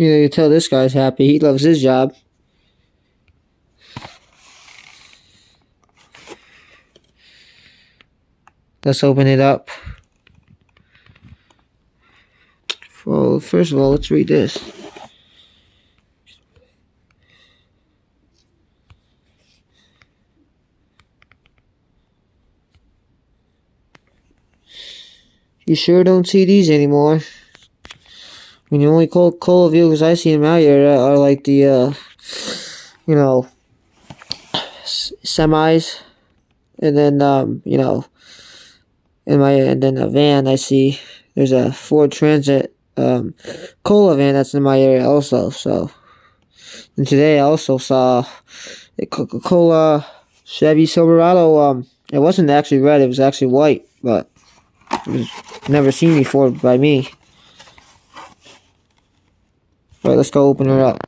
You know, you tell this guy's happy. He loves his job. Let's open it up. Well, first of all, let's read this. You sure don't see these anymore. I mean, the only Coca-Cola vehicles I see in my area are like the, you know, semis, and then, you know, and then a van I see. There's a Ford Transit cola van that's in my area also. So, and today I also saw a Coca-Cola Chevy Silverado. It wasn't actually red; it was actually white, but it was never seen before by me. All right, let's go open her up.